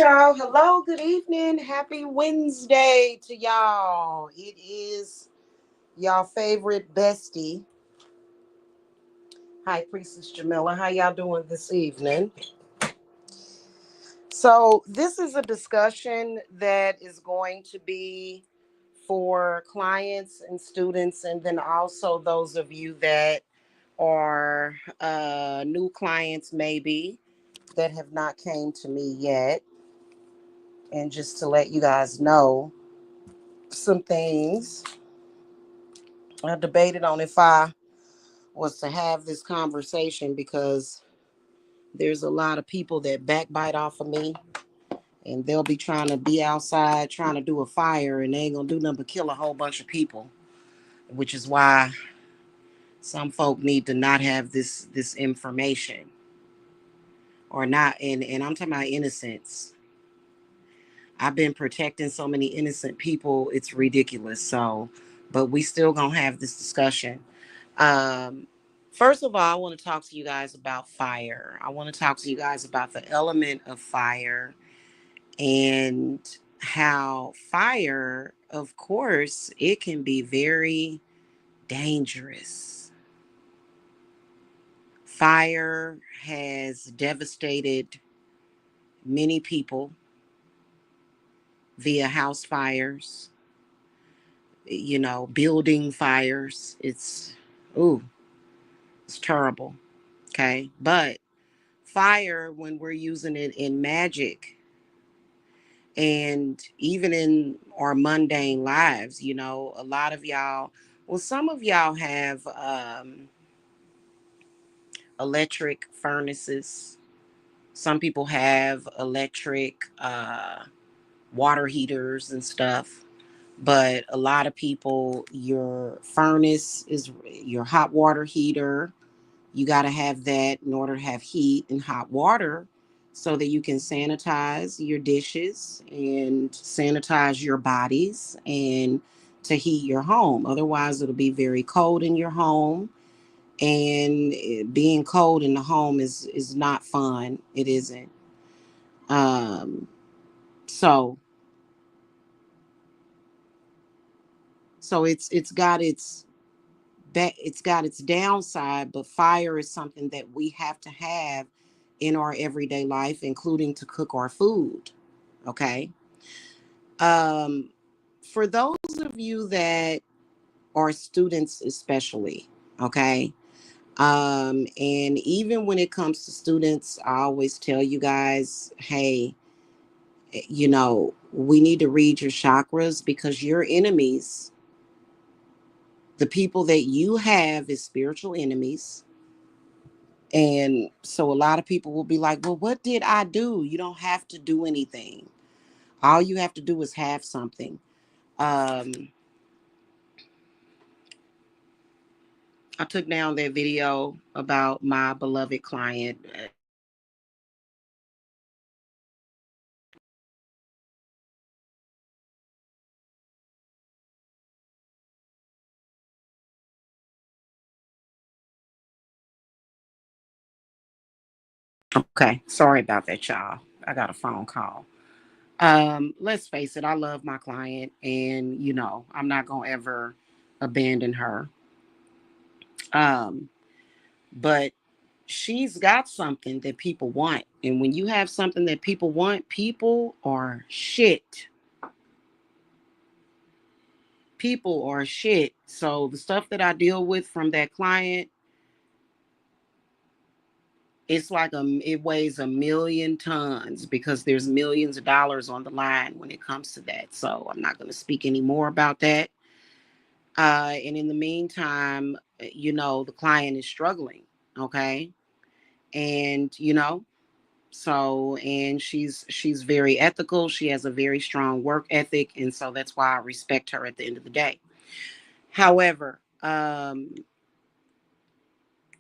y'all. Hello, good evening. Happy Wednesday to y'all. It is y'all favorite bestie, High Priestess Jamila. How y'all doing this evening? So, this is a discussion that is going to be for clients and students, and then also those of you that are new clients, maybe that have not came to me yet. And just to let you guys know some things, I debated on if I was to have this conversation because there's a lot of people that backbite off of me, and they'll be trying to be outside trying to do a fire, and they ain't gonna do nothing but kill a whole bunch of people, which is why some folk need to not have this information, or not. And I'm talking about innocence. I've been protecting so many innocent people, it's ridiculous. So, but we still gonna have this discussion. Um, First of all, I want to talk to you guys about fire. I want to talk to you guys about the element of fire and how fire, of course, it can be very dangerous. Fire has devastated many people via house fires, building fires. Ooh, it's terrible. Okay. But fire, when we're using it in magic and even in our mundane lives, a lot of y'all, well, some of y'all have electric furnaces. Some people have electric water heaters and stuff. But a lot of people, your furnace is your hot water heater. You got to have that in order to have heat and hot water so that you can sanitize your dishes and sanitize your bodies and to heat your home. Otherwise, it'll be very cold in your home. And being cold in the home is not fun. It isn't. Um, so so it's got its downside, but fire is something that we have to have in our everyday life, including to cook our food. Okay. Um, for those of you that are students, especially, okay. And even when it comes to students, I always tell you guys, hey, we need to read your chakras because your enemies, the people that you have as spiritual enemies. And so a lot of people will be like, well, what did I do? You don't have to do anything. All you have to do is have something. Um, I took down that video about my beloved client. Okay, sorry about that, y'all. I got a phone call. Let's face it, I love my client, and I'm not gonna ever abandon her. Um, but she's got something that people want. And when you have something that people want, people are shit. People are shit. So the stuff that I deal with from that client, it's like it weighs 1,000,000 tons because there's millions of dollars on the line when it comes to that. So I'm not going to speak any more about that. And in the meantime, the client is struggling. Okay. And, so, and she's very ethical. She has a very strong work ethic. And so that's why I respect her at the end of the day. However,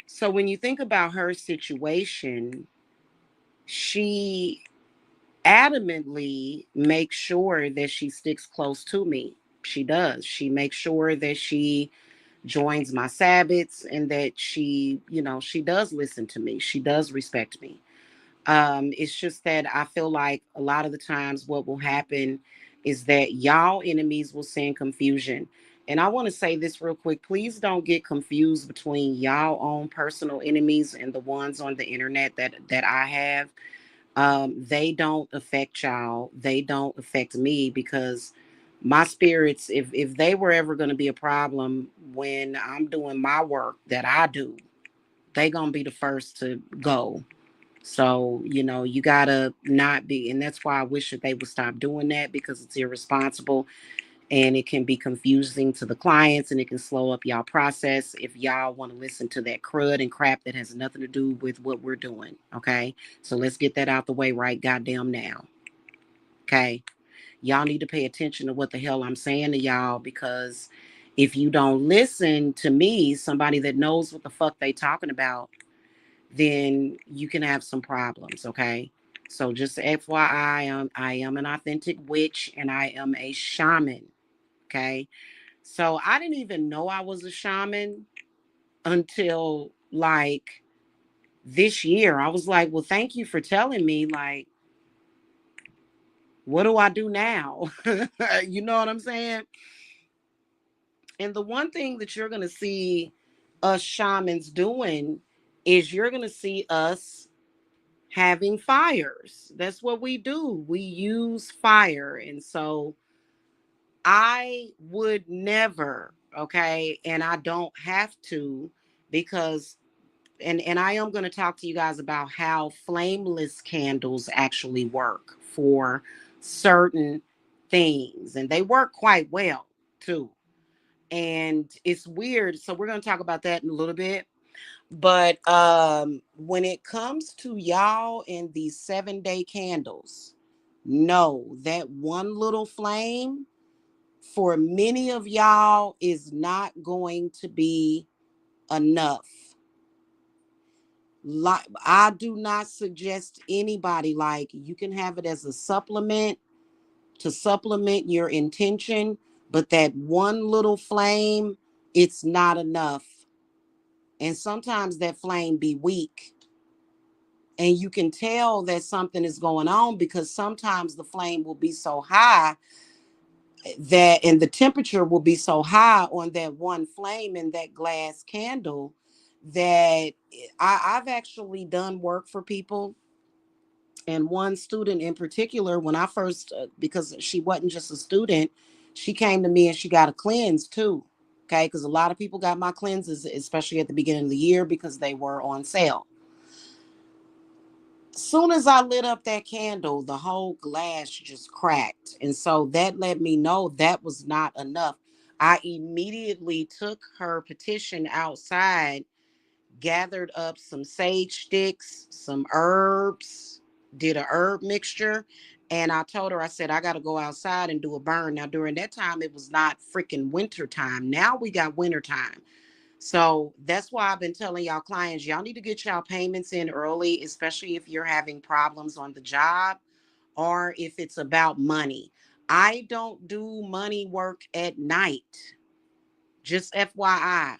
so when you think about her situation, she adamantly makes sure that she sticks close to me. She does. She makes sure that she joins my Sabbaths and that she does listen to me. She does respect me. It's just that I feel like a lot of the times what will happen is that y'all enemies will send confusion. And I want to say this real quick. Please don't get confused between y'all own personal enemies and the ones on the internet that I have. They don't affect y'all. They don't affect me because my spirits, if they were ever going to be a problem when I'm doing my work that I do, they gonna be the first to go. So, you gotta not be, and that's why I wish that they would stop doing that because it's irresponsible and it can be confusing to the clients and it can slow up y'all process if y'all want to listen to that crud and crap that has nothing to do with what we're doing. Okay. So let's get that out the way right goddamn now. Okay. Y'all need to pay attention to what the hell I'm saying to y'all because if you don't listen to me, somebody that knows what the fuck they talking about, then you can have some problems, okay? So just FYI, I am an authentic witch and I am a shaman, okay? So I didn't even know I was a shaman until like this year. I was like, well, thank you for telling me. Like, what do I do now? You know what I'm saying? And the one thing that you're going to see us shamans doing is you're going to see us having fires. That's what we do. We use fire. And so I would never, okay, and I don't have to because and I am going to talk to you guys about how flameless candles actually work for certain things and they work quite well too. And it's weird. So we're going to talk about that in a little bit. But when it comes to y'all and these 7-day candles, no, that one little flame for many of y'all is not going to be enough. Like I do not suggest anybody like you can have it as a supplement to supplement your intention, but that one little flame, it's not enough. And sometimes that flame be weak and you can tell that something is going on because sometimes the flame will be so high that and the temperature will be so high on that one flame in that glass candle that I've actually done work for people. And one student in particular, when I first because she wasn't just a student, she came to me and she got a cleanse too. Okay, because a lot of people got my cleanses especially at the beginning of the year because they were on sale. Soon as I lit up that candle, the whole glass just cracked. And so that let me know that was not enough. I immediately took her petition outside, gathered up some sage sticks, some herbs, did a herb mixture. And I told her, I said, I got to go outside and do a burn. Now, during that time, it was not freaking winter time. Now we got winter time. So that's why I've been telling y'all clients, y'all need to get y'all payments in early, especially if you're having problems on the job or if it's about money. I don't do money work at night. Just FYI.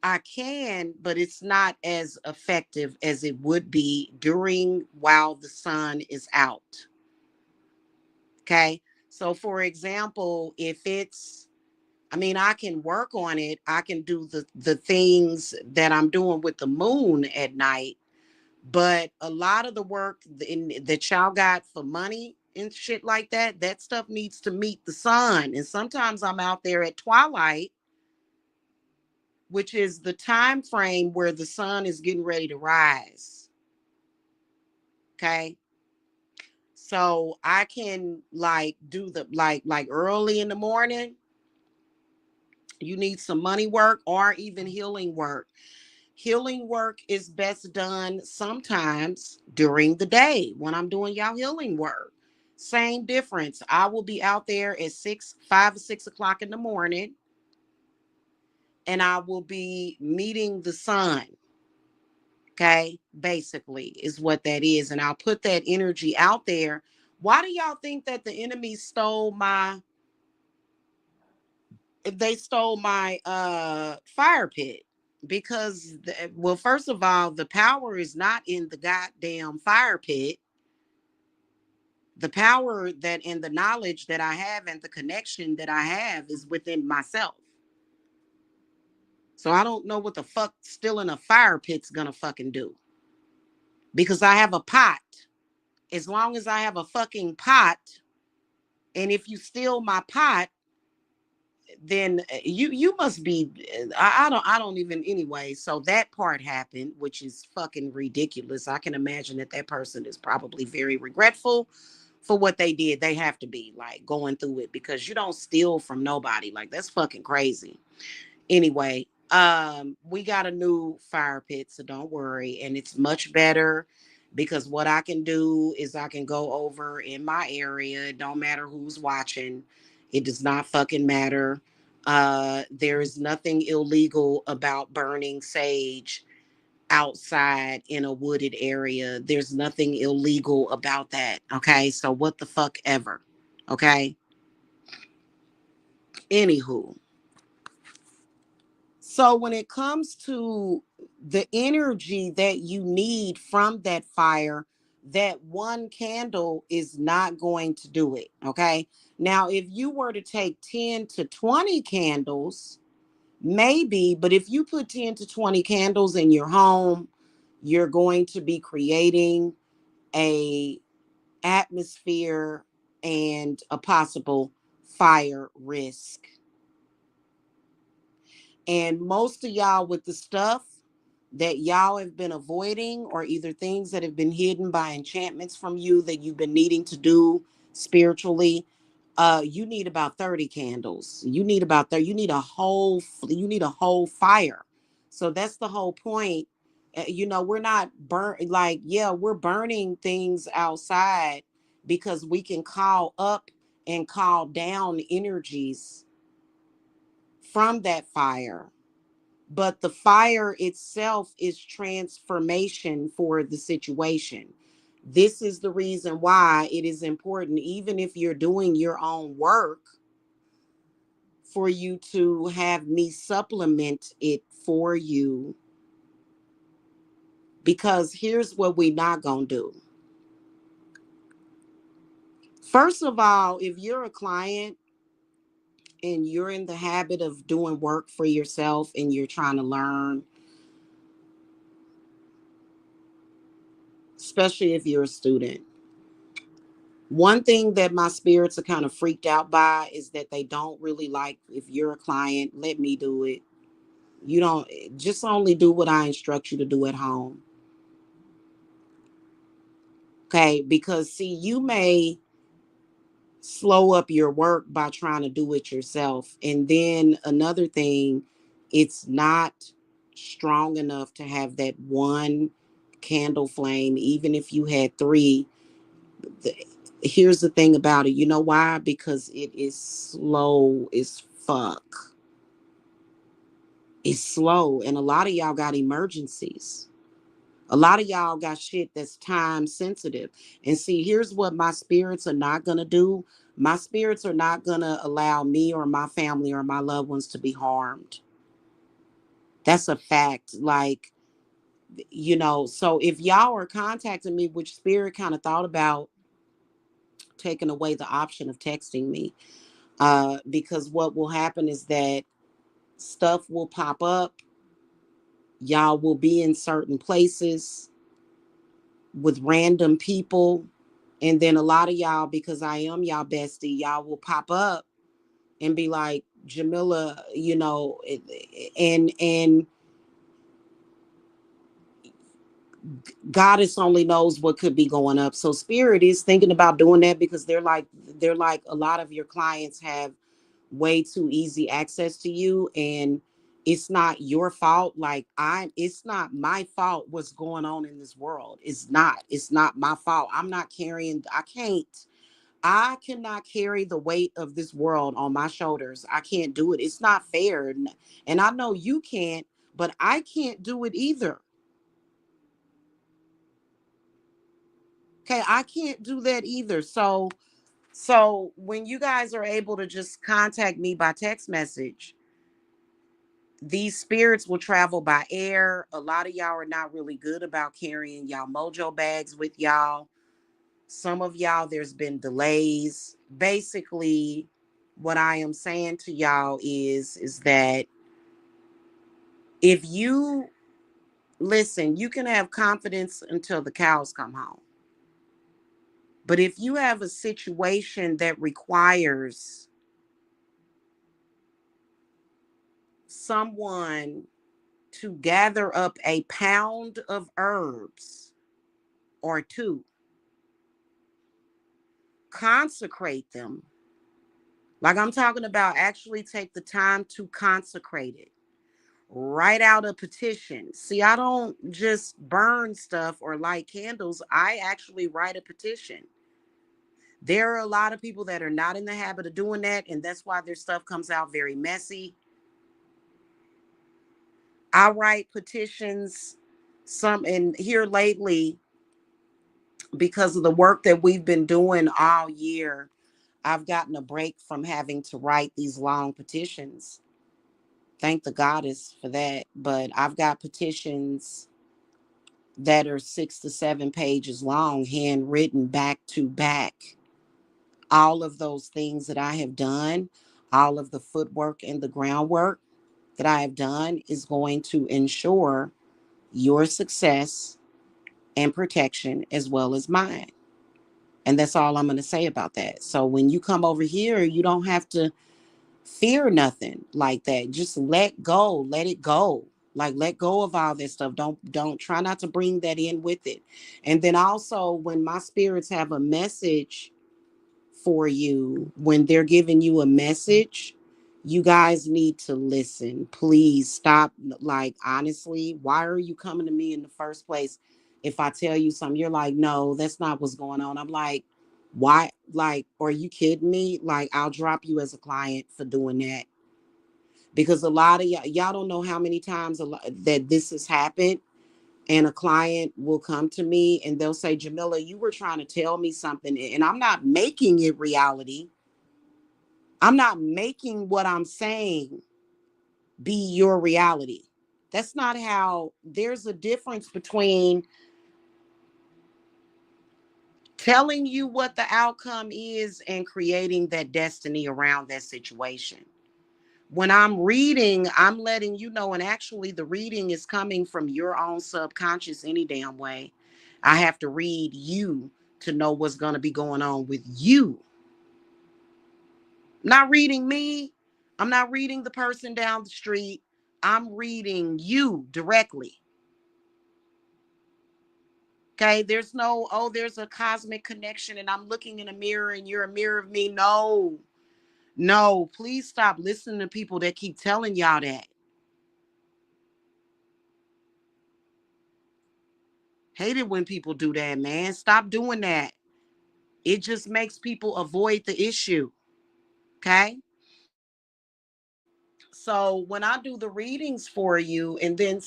I can, but it's not as effective as it would be during while the sun is out. Okay. So for example, if it's I mean, I can work on it. I can do the things that I'm doing with the moon at night, but a lot of the work that y'all got for money and shit like that, that stuff needs to meet the sun. And sometimes I'm out there at twilight, which is the time frame where the sun is getting ready to rise. Okay. So I can like do the like early in the morning, you need some money work or even healing work. Healing work is best done sometimes during the day when I'm doing y'all healing work. Same difference. I will be out there at 5 or 6 o'clock in the morning and I will be meeting the sun. Okay. Basically, is what that is. And I'll put that energy out there. Why do y'all think that the enemy stole they stole my fire pit? Because, well, first of all, the power is not in the goddamn fire pit. The power that and the knowledge that I have and the connection that I have is within myself. So I don't know what the fuck still in a fire pit's gonna fucking do. Because I have a pot. As long as I have a fucking pot, and if you steal my pot, then you must be I don't even anyway. So that part happened, which is fucking ridiculous. I can imagine that that person is probably very regretful for what they did. They have to be like going through it because you don't steal from nobody. Like that's fucking crazy. Anyway, we got a new fire pit, so don't worry, and it's much better because what I can do is I can go over in my area. It don't matter who's watching. It does not fucking matter. There is nothing illegal about burning sage outside in a wooded area. There's nothing illegal about that. Okay, so what the fuck ever. Okay. Anywho, so when it comes to the energy that you need from that fire, that one candle is not going to do it. Okay. Now, if you were to take 10 to 20 candles, maybe, but if you put 10 to 20 candles in your home, you're going to be creating a atmosphere and a possible fire risk. And most of y'all with the stuff that y'all have been avoiding, or either things that have been hidden by enchantments from you that you've been needing to do spiritually, you need about 30 candles. You need about 30, you need a whole fire. So that's the whole point. We're not like, yeah, we're burning things outside because we can call up and call down energies from that fire, but the fire itself is transformation for the situation. This is the reason why it is important, even if you're doing your own work, for you to have me supplement it for you. Because here's what we're not going to do. First of all, if you're a client and you're in the habit of doing work for yourself and you're trying to learn, especially if you're a student, one thing that my spirits are kind of freaked out by is that they don't really like, if you're a client, let me do it. You don't, just only do what I instruct you to do at home. Okay. Because see, you may slow up your work by trying to do it yourself. And then another thing, it's not strong enough to have that one candle flame, even if you had three. Here's the thing about it. You know why? Because it is slow as fuck. It's slow. And a lot of y'all got emergencies. A lot of y'all got shit that's time sensitive. And see, here's what my spirits are not going to do. My spirits are not going to allow me or my family or my loved ones to be harmed. That's a fact. Like, so if y'all are contacting me, which spirit kind of thought about taking away the option of texting me, because what will happen is that stuff will pop up. Y'all will be in certain places with random people. And then a lot of y'all, because I am y'all bestie, y'all will pop up and be like, Jamila, and Goddess only knows what could be going up. So spirit is thinking about doing that because they're like a lot of your clients have way too easy access to you, and it's not your fault. Like it's not my fault what's going on in this world. It's not my fault. I cannot carry the weight of this world on my shoulders. I can't do it. It's not fair. And I know you can't, but I can't do it either. Okay, I can't do that either. So when you guys are able to just contact me by text message, These spirits will travel by air. A lot of y'all are not really good about carrying y'all mojo bags with y'all. Some of y'all, there's been delays. Basically, what I am saying to y'all is that if you listen, you can have confidence until the cows come home. But if you have a situation that requires someone to gather up a pound of herbs or two, consecrate them. Like I'm talking about, actually take the time to consecrate it. Write out a petition. See, I don't just burn stuff or light candles. I actually write a petition. There are a lot of people that are not in the habit of doing that, and that's why their stuff comes out very messy. I write petitions some and here lately because of the work that we've been doing all year. I've gotten a break from having to write these long petitions. Thank the goddess for that. But I've got petitions that are 6 to 7 pages long, handwritten back to back. All of those things that I have done, all of the footwork and the groundwork that I have done is going to ensure your success and protection as well as mine. And that's all I'm going to say about that. So when you come over here, you don't have to fear nothing like that. Just let go, let it go. Like let go of all this stuff. Don't try not to bring that in with it. And then also when my spirits have a message for you, when they're giving you a message, you guys need to listen. Please stop. Like, honestly, why are you coming to me in the first place? If I tell you something, you're like, no, that's not what's going on. I'm like, why? Like, are you kidding me? Like, I'll drop you as a client for doing that. Because a lot of y'all don't know how many times that this has happened. And a client will come to me and they'll say, Jamila, you were trying to tell me something, and I'm not making it reality. I'm not making what I'm saying be your reality. That's not how. There's a difference between telling you what the outcome is and creating that destiny around that situation. When I'm reading, I'm letting you know, and actually the reading is coming from your own subconscious any damn way. I have to read you to know what's going to be going on with you. I'm not reading me. I'm not reading the person down the street. I'm reading you directly. Okay. There's no, oh, there's a cosmic connection and I'm looking in a mirror and you're a mirror of me. No, no, please stop listening to people that keep telling y'all that. Hate it when people do that, man. Stop doing that. It just makes people avoid the issue. Okay. So when I do the readings for you, and then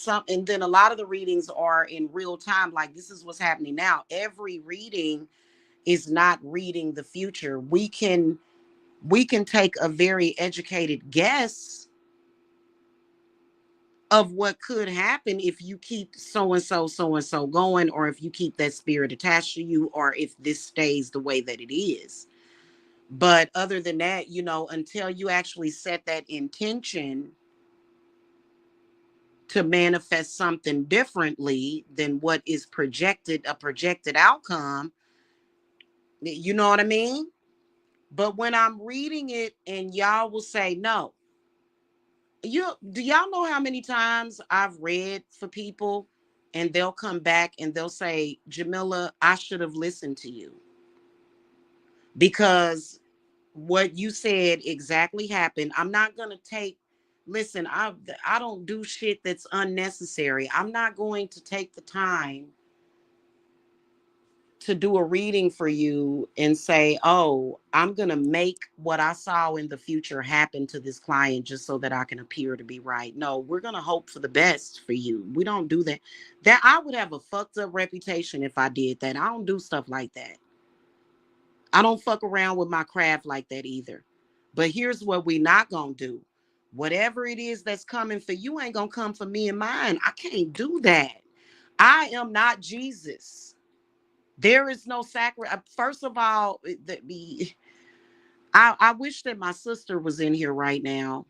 a lot of the readings are in real time, like this is what's happening now. Every reading is not reading the future. We can take a very educated guess of what could happen if you keep so and so going, or if you keep that spirit attached to you, or if this stays the way that it is. But other than that, until you actually set that intention to manifest something differently than what is projected, a projected outcome, you know what I mean? But when I'm reading it and y'all will say no, do y'all know how many times I've read for people and they'll come back and they'll say, Jamila, I should have listened to you because what you said exactly happened. I'm not going to listen, I don't do shit that's unnecessary. I'm not going to take the time to do a reading for you and say, oh, I'm going to make what I saw in the future happen to this client just so that I can appear to be right. No, we're going to hope for the best for you. We don't do that. That I would have a fucked up reputation if I did that. I don't do stuff like that. I don't fuck around with my craft like that either. But here's what we not going to do. Whatever it is that's coming for you ain't gonna come for me and mine. I can't do that. I am not Jesus. There is no sacrifice. First of all, I wish that my sister was in here right now.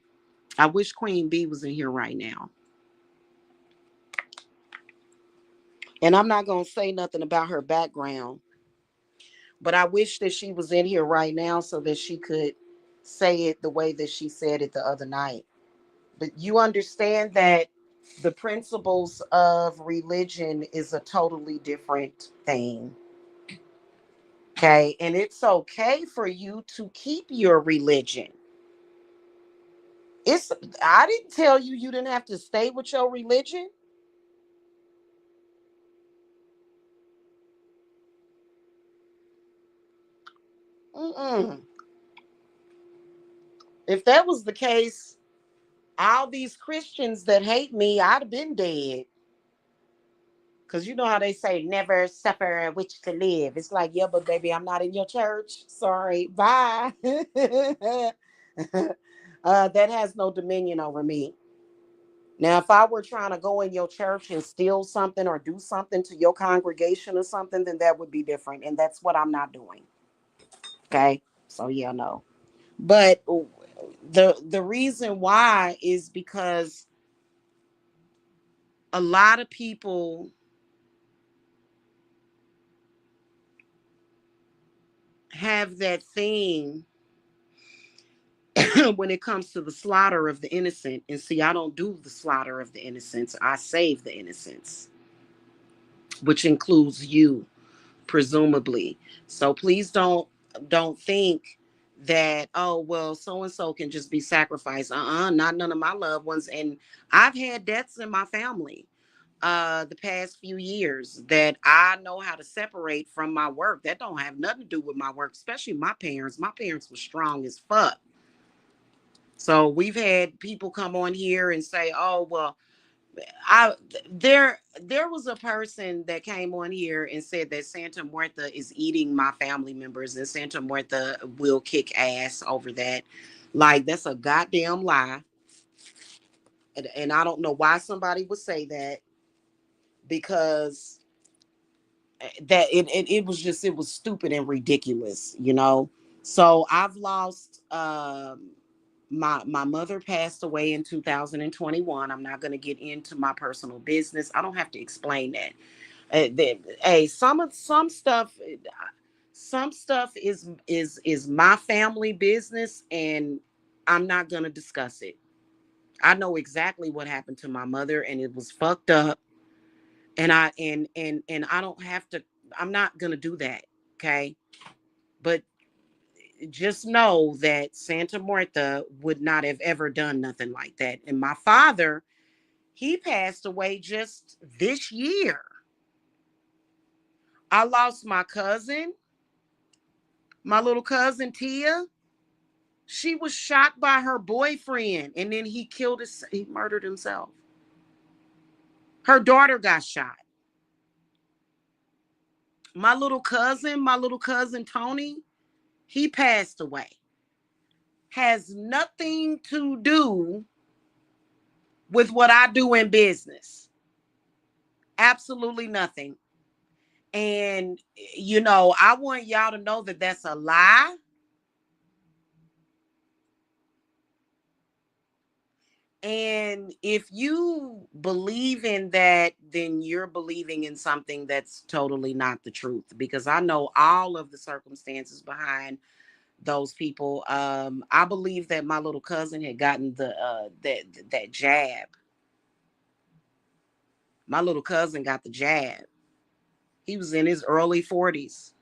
I wish Queen B was in here right now. And I'm not gonna say nothing about her background, but I wish that she was in here right now so that she could say it the way that she said it the other night. But you understand that the principles of religion is a totally different thing. Okay. And it's okay for you to keep your religion. It's I didn't tell you you didn't have to stay with your religion. Mm-mm. If that was the case, all these Christians that hate me, I'd have been dead. Cause you know how they say never suffer which to live. It's like, yeah, but baby, I'm not in your church. Sorry, bye. That has no dominion over me. Now, if I were trying to go in your church and steal something or do something to your congregation or something, then that would be different. And that's what I'm not doing. Okay. So yeah, no. But the reason why is because a lot of people have that thing when it comes to the slaughter of the innocent. And see, I don't do the slaughter of the innocents. I save the innocents, which includes you, presumably. So please don't think that, oh well, so and so can just be sacrificed. Not none of my loved ones. And I've had deaths in my family the past few years that I know how to separate from my work. That don't have nothing to do with my work, especially my parents. My parents were strong as fuck. So we've had people come on here and say, "Oh, well, I there was a person that came on here and said that Santa Muerta is eating my family members and Santa Muerta will kick ass over that." Like that's a goddamn lie. And I don't know why somebody would say that because it was just it was stupid and ridiculous, you know. So I've lost my mother passed away in 2021. I'm not going to get into my personal business. I don't have to explain that. Hey, some stuff is my family business, and I'm not going to discuss it. I know exactly what happened to my mother, and it was fucked up. And I don't have to. I'm not going to do that. Okay, but just know that Santa Muerta would not have ever done nothing like that. And my father, he passed away just this year. I lost my cousin, my little cousin Tia. She was shot by her boyfriend and then he murdered himself. Her daughter got shot. My little cousin Tony, he passed away. Has nothing to do with what I do in business. Absolutely nothing. And, you know, I want y'all to know that that's a lie. And if you believe in that, then you're believing in something that's totally not the truth. Because I know all of the circumstances behind those people. I believe that my little cousin had gotten that jab. My little cousin got the jab. He was in his early 40s.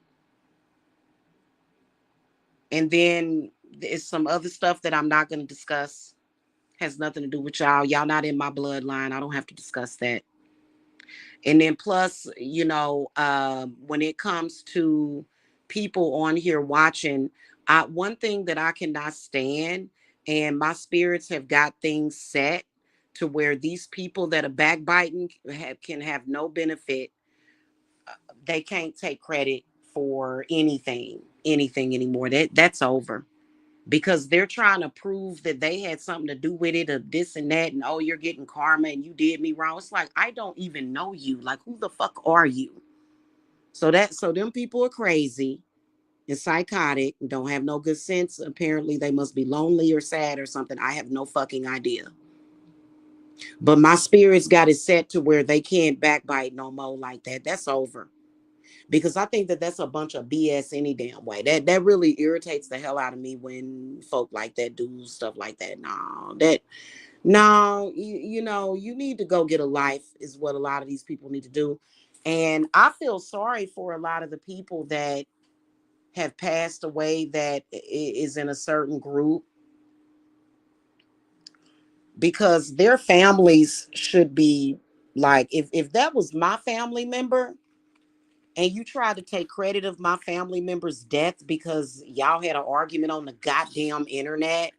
And then there's some other stuff that I'm not going to discuss. Has nothing to do with y'all. Y'all not in my bloodline. I don't have to discuss that. And then plus, you know, when it comes to people on here watching, one thing that I cannot stand, and my spirits have got things set to where these people that are backbiting can have no benefit. They can't take credit for anything anymore. That's over. because they're trying to prove that they had something to do with it, or this and that, and oh, you're getting karma and you did me wrong. It's like, I don't even know you. Like, who the fuck are you? So them people are crazy and psychotic and don't have no good sense. Apparently, they must be lonely or sad or something. I have no fucking idea. But my spirits got it set to where they can't backbite no more like that. That's over. Because I think that that's a bunch of BS any damn way. That really irritates the hell out of me when folk like that do stuff like that. No, you know, you need to go get a life is what a lot of these people need to do. And I feel sorry for a lot of the people that have passed away that is in a certain group, because their families should be like, if that was my family member and you tried to take credit of my family member's death because y'all had an argument on the goddamn internet.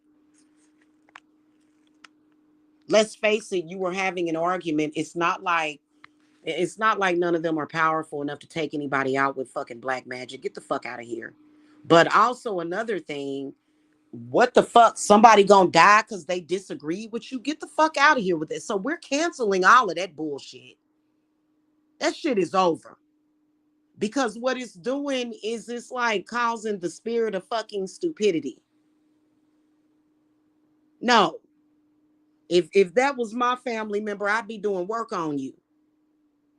Let's face it, you were having an argument. It's not like none of them are powerful enough to take anybody out with fucking black magic. Get the fuck out of here. But also another thing, what the fuck? Somebody gonna die because they disagree with you? Get the fuck out of here with it. So we're canceling all of that bullshit. That shit is over. Because what it's doing is it's like causing the spirit of fucking stupidity. No. If that was my family member, I'd be doing work on you.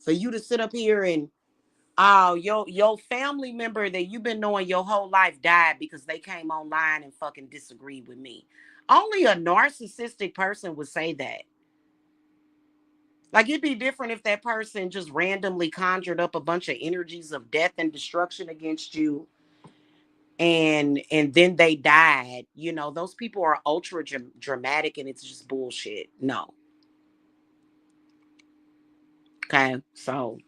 For you to sit up here and, oh, your family member that you've been knowing your whole life died because they came online and fucking disagreed with me. Only a narcissistic person would say that. Like, it'd be different if that person just randomly conjured up a bunch of energies of death and destruction against you, and then they died. You know, those people are ultra dramatic and it's just bullshit. No. Okay. So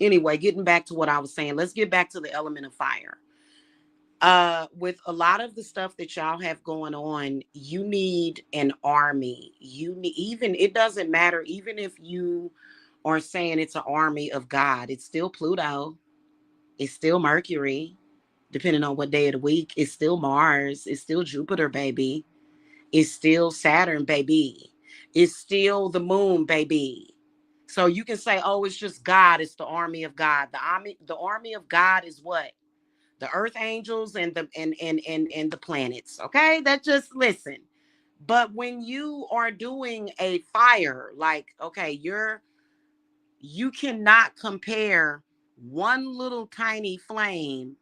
anyway, getting back to what I was saying, let's get back to the element of fire. With a lot of the stuff that y'all have going on, you need an army. You need, even, it doesn't matter, even if you are saying it's an army of God, it's still Pluto, it's still Mercury, depending on what day of the week, it's still Mars, it's still Jupiter, baby, it's still Saturn, baby, it's still the moon, baby. So you can say, oh, it's just God, it's the army of God. The army of God is what? The earth angels and the planets. Okay, that, just listen. But when you are doing a fire, like, okay, you cannot compare one little tiny flame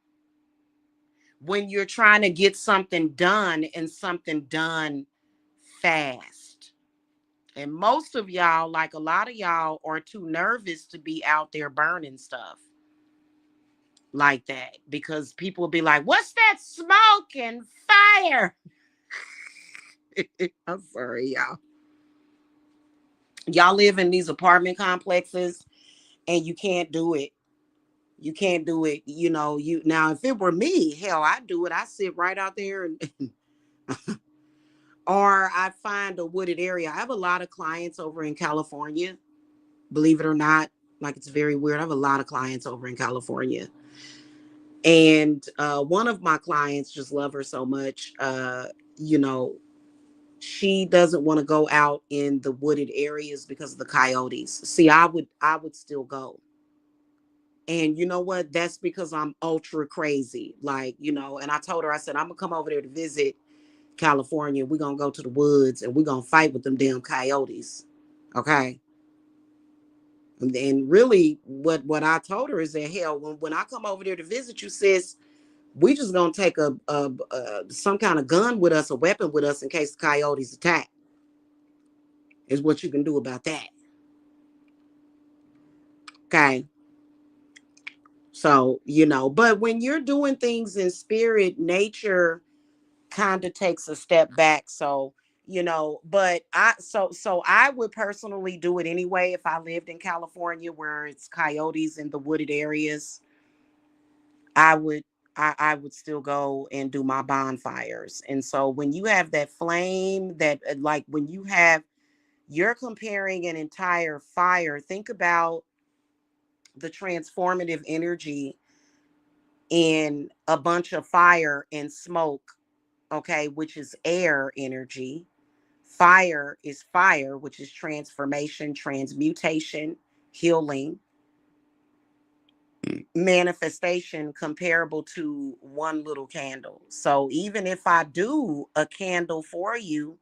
when you're trying to get something done, and something done fast. And most of y'all, like a lot of y'all, are too nervous to be out there burning stuff like that, because people will be like, what's that smoke and fire? I'm sorry, y'all. Y'all live in these apartment complexes and you can't do it. You can't do it. You know, you, now if it were me, hell, I'd do it. I sit right out there and or I find a wooded area. I have a lot of clients over in California, believe it or not. Like, it's very weird. I have a lot of clients over in California. And one of my clients, just love her so much. You know, she doesn't want to go out in the wooded areas because of the coyotes. See, I would still go. And you know what? That's because I'm ultra crazy. Like, you know, and I told her, I said, I'm gonna come over there to visit California. We're gonna go to the woods and we're gonna fight with them damn coyotes. Okay. And really what I told her is that, hell, when I come over there to visit you, sis, we just gonna take a some kind of gun with us, a weapon with us in case the coyotes attack. Is what you can do about that. Okay. So, you know, but when you're doing things in spirit, nature kind of takes a step back. So, you know, but so I would personally do it anyway if I lived in California where it's coyotes in the wooded areas. I would I would still go and do my bonfires. And so when you have that flame, that like when you're comparing an entire fire, think about the transformative energy in a bunch of fire and smoke, okay, which is air energy. Fire is fire, which is transformation, transmutation, healing, manifestation, comparable to one little candle. So even if I do a candle for you,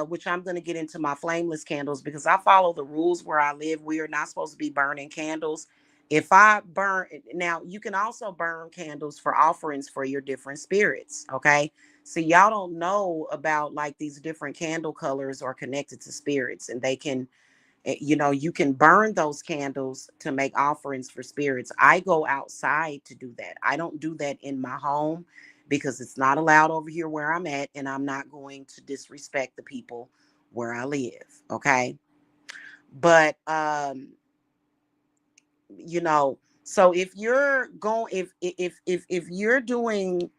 which I'm going to get into my flameless candles because I follow the rules where I live. We are not supposed to be burning candles. If I burn, now you can also burn candles for offerings for your different spirits. Okay. So y'all don't know about like these different candle colors are connected to spirits, and they can, you can burn those candles to make offerings for spirits. I go outside to do that. I don't do that in my home because it's not allowed over here where I'm at, and I'm not going to disrespect the people where I live. Okay. But so if you're going, if you're doing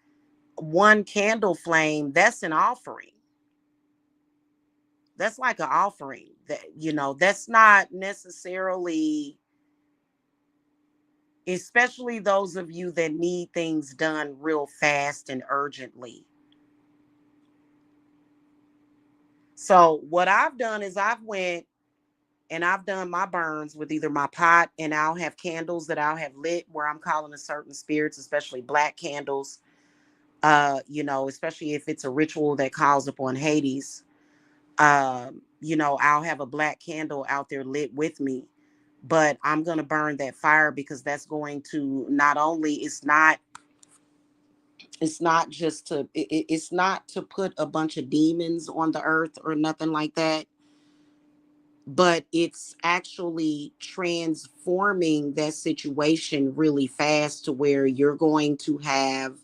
one candle flame, that's an offering. That's like an offering. That, that's not necessarily, especially those of you that need things done real fast and urgently. So what I've done is I've went and I've done my burns with either my pot, and I'll have candles that I'll have lit where I'm calling a certain spirits, especially black candles, especially if it's a ritual that calls upon Hades. I'll have a black candle out there lit with me, but I'm going to burn that fire because that's going to not only, it's not just to it's not to put a bunch of demons on the earth or nothing like that, but it's actually transforming that situation really fast to where you're going to have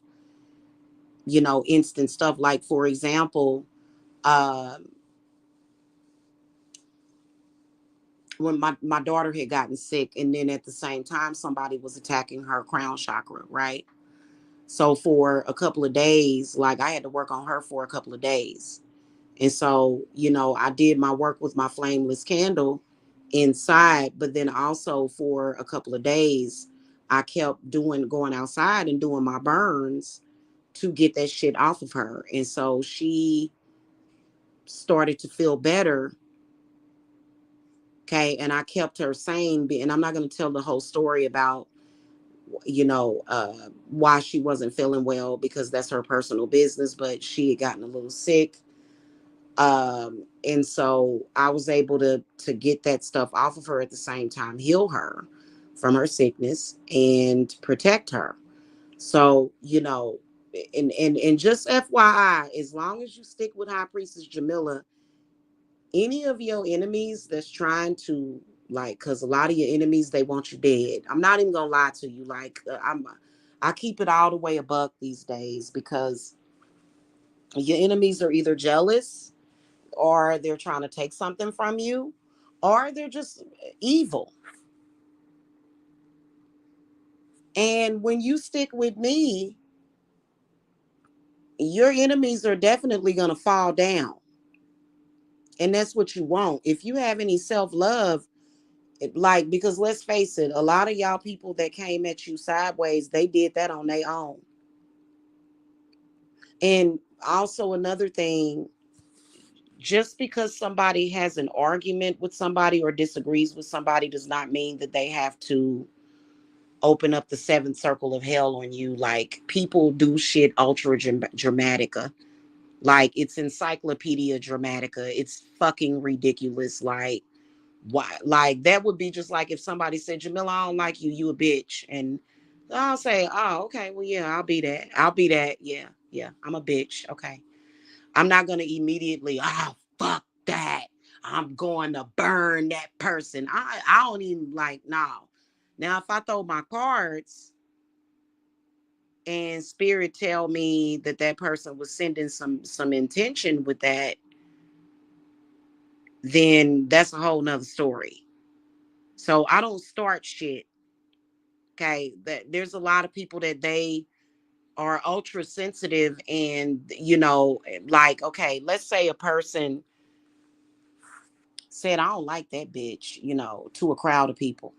instant stuff. Like, for example, um when my daughter had gotten sick, and then at the same time somebody was attacking her crown chakra, right? So for a couple of days, like, I had to work on her for a couple of days. And so, I did my work with my flameless candle inside, but then also for a couple of days, I kept going outside and doing my burns to get that shit off of her. And so she started to feel better. Okay. And I kept her sane. And I'm not going to tell the whole story about, why she wasn't feeling well, because that's her personal business, but she had gotten a little sick. And so I was able to get that stuff off of her, at the same time heal her from her sickness and protect her. So, and just FYI, as long as you stick with High Priestess Jamila, any of your enemies that's trying to, like, because a lot of your enemies, they want you dead. I'm not even gonna lie to you. Like, I keep it all the way a buck these days, because your enemies are either jealous, or they're trying to take something from you, or they're just evil. And when you stick with me, your enemies are definitely going to fall down. And that's what you want. If you have any self-love, like, because let's face it, a lot of y'all people that came at you sideways, they did that on their own. And also another thing, just because somebody has an argument with somebody or disagrees with somebody does not mean that they have to open up the seventh circle of hell on you. Like, people do shit ultra dramatica. Like, it's encyclopedia dramatica. It's fucking ridiculous. Like, why? Like, that would be just like if somebody said, Jamila, I don't like you, you a bitch. And I'll say, oh, okay, well, yeah, I'll be that. I'll be that. Yeah, yeah, I'm a bitch. Okay. I'm not going to immediately, oh, fuck that, I'm going to burn that person. I don't even, like, no. Now, if I throw my cards and spirit tell me that that person was sending some intention with that, then that's a whole nother story. So I don't start shit. Okay. That there's a lot of people that they are ultra sensitive, and like, okay, let's say a person said, I don't like that bitch, to a crowd of people.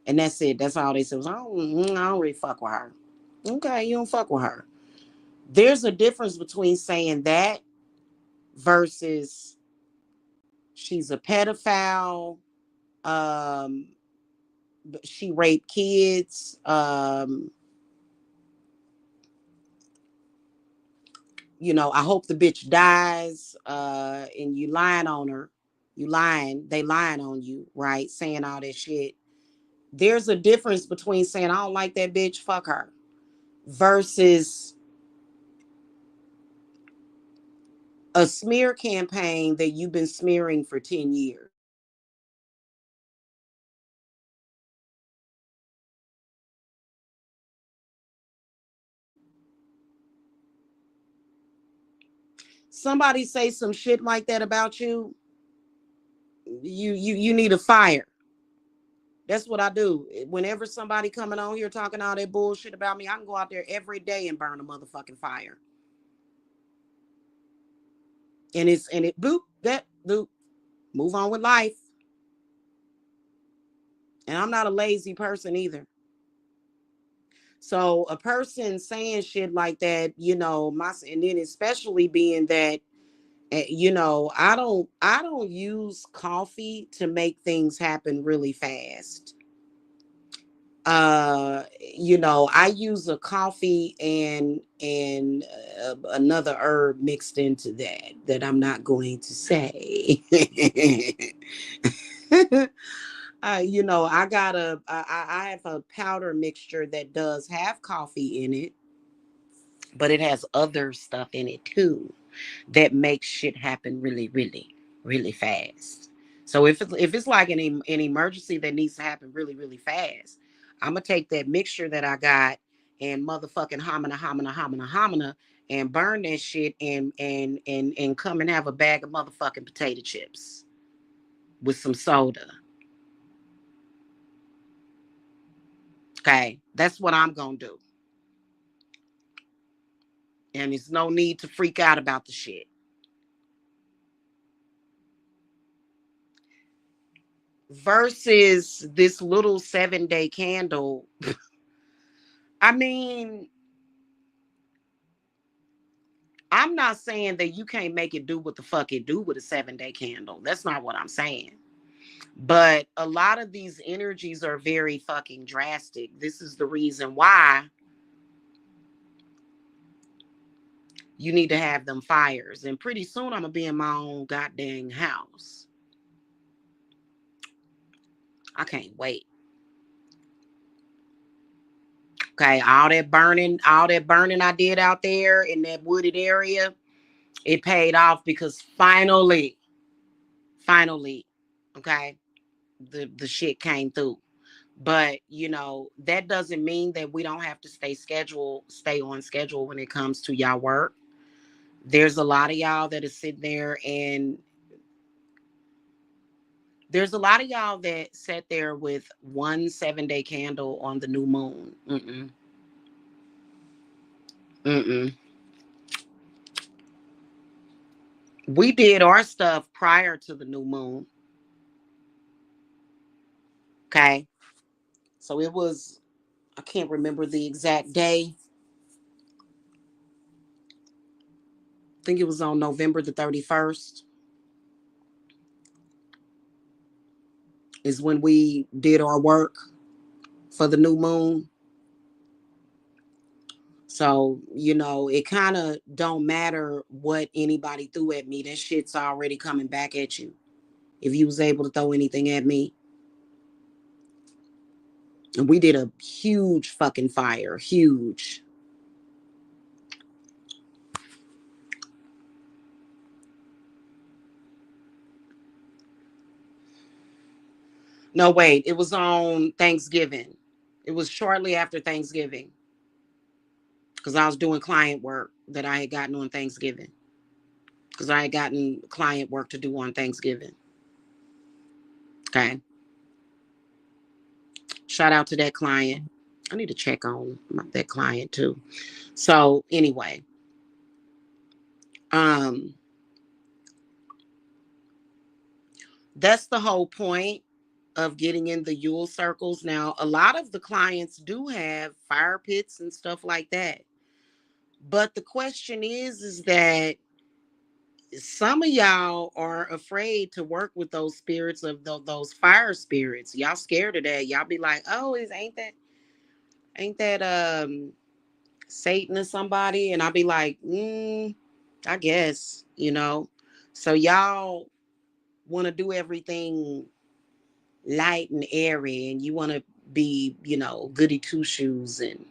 And that's it. That's all they said was, I don't really fuck with her. Okay, you don't fuck with her. There's a difference between saying that versus she's a pedophile, um, she raped kids, I hope the bitch dies, and you lying on her. They lying on you, right? Saying all that shit. There's a difference between saying, I don't like that bitch, fuck her, versus a smear campaign that you've been smearing for 10 years. Somebody say some shit like that about you, you need a fire. That's what I do. Whenever somebody coming on here talking all that bullshit about me, I can go out there every day and burn a motherfucking fire. And it boop, that boop, move on with life. And I'm not a lazy person either. So a person saying shit like that, and then especially being that, I don't use coffee to make things happen really fast. I use a coffee and another herb mixed into that I'm not going to say. I have a powder mixture that does have coffee in it, but it has other stuff in it too that makes shit happen really, really, really fast. So if it's like an emergency that needs to happen really, really fast, I'm gonna take that mixture that I got and motherfucking homina and burn that shit and come and have a bag of motherfucking potato chips with some soda. Okay, that's what I'm gonna do. And there's no need to freak out about the shit. Versus this little 7-day candle. I mean, I'm not saying that you can't make it do what the fuck it do with a 7-day candle. That's not what I'm saying. But a lot of these energies are very fucking drastic. This is the reason why you need to have them fires. And pretty soon I'm gonna be in my own goddamn house. I can't wait. Okay, all that burning I did out there in that wooded area, it paid off because finally, okay, the shit came through. But that doesn't mean that we don't have to stay on schedule when it comes to y'all work. There's a lot of y'all that is sitting there, and there's a lot of y'all that sat there with one 7-day candle on the new moon. Mm-mm. We did our stuff prior to the new moon. Okay. So it was, I can't remember the exact day. I think it was on November the 31st is when we did our work for the new moon. So, it kind of don't matter what anybody threw at me. That shit's already coming back at you. If you was able to throw anything at me. And we did a huge fucking fire. Huge. No, wait. It was on Thanksgiving. It was shortly after Thanksgiving. Because I was doing client work that I had gotten on Thanksgiving. Because I had gotten client work to do on Thanksgiving. Okay. Shout out to that client. I need to check on that client too. So anyway, um, that's the whole point of getting in the Yule circles. Now, a lot of the clients do have fire pits and stuff like that. But the question is that some of y'all are afraid to work with those spirits of those fire spirits. Y'all scared of that. Y'all be like, oh, ain't that Satan or somebody? And I'll be like, I guess, So y'all want to do everything light and airy, and you want to be, goody two shoes, and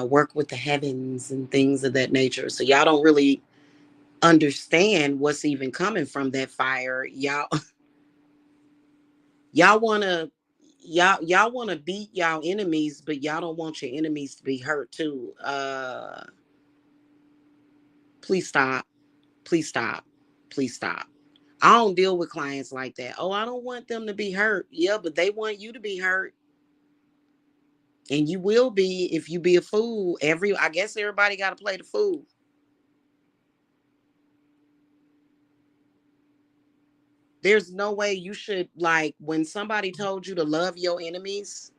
work with the heavens and things of that nature. So y'all don't really understand what's even coming from that fire. Y'all want to y'all want to beat y'all enemies, but y'all don't want your enemies to be hurt too. Please stop. Please stop. Please stop. I don't deal with clients like that. Oh, I don't want them to be hurt. Yeah, but they want you to be hurt. And you will be if you be a fool. I guess everybody got to play the fool. There's no way you should, like, when somebody told you to love your enemies,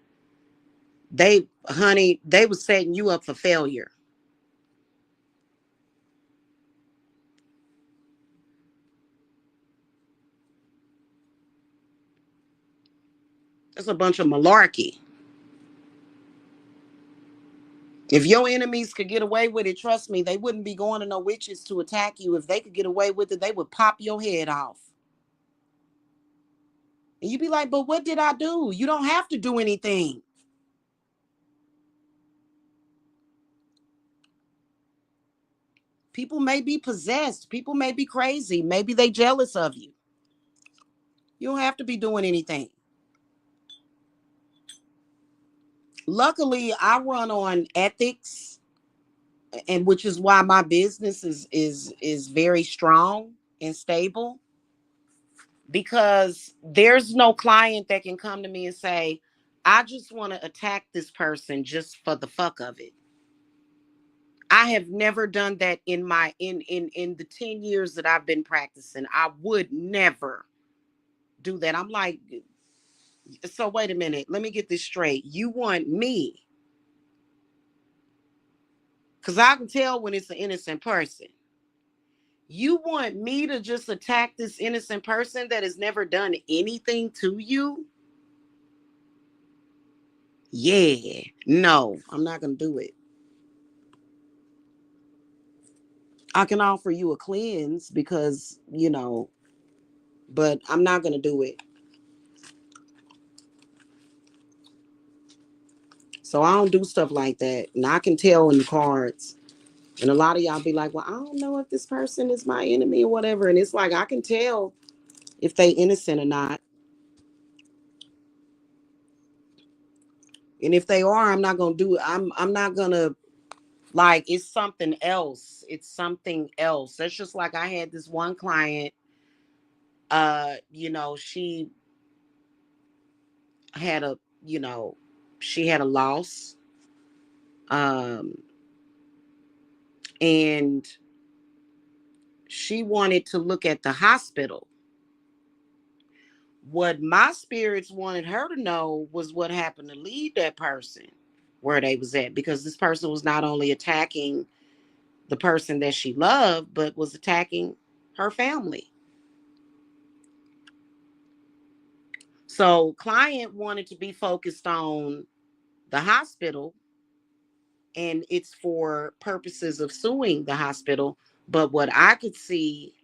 they was setting you up for failure. That's a bunch of malarkey. If your enemies could get away with it, trust me, they wouldn't be going to no witches to attack you. If they could get away with it, they would pop your head off. And you'd be like, but what did I do? You don't have to do anything. People may be possessed. People may be crazy. Maybe they jealous of you. You don't have to be doing anything. Luckily, I run on ethics, and which is why my business is very strong and stable, because there's no client that can come to me and say, I just want to attack this person just for the fuck of it. I have never done that in the 10 years that I've been practicing. I would never do that. I'm like, so wait a minute, let me get this straight. You want me, because I can tell when it's an innocent person. You want me to just attack this innocent person that has never done anything to you? Yeah, no, I'm not going to do it. I can offer you a cleanse because, but I'm not going to do it. So I don't do stuff like that. And I can tell in the cards. And a lot of y'all be like, well, I don't know if this person is my enemy or whatever. And it's like, I can tell if they innocent or not. And if they are, I'm not going to do it. I'm not going to, like, it's something else. It's something else. That's just like I had this one client, she had a, she had a loss. Um, and she wanted to look at the hospital. What my spirits wanted her to know was what happened to lead that person where they was at, because this person was not only attacking the person that she loved, but was attacking her family. So client wanted to be focused on the hospital, and it's for purposes of suing the hospital. But what I could see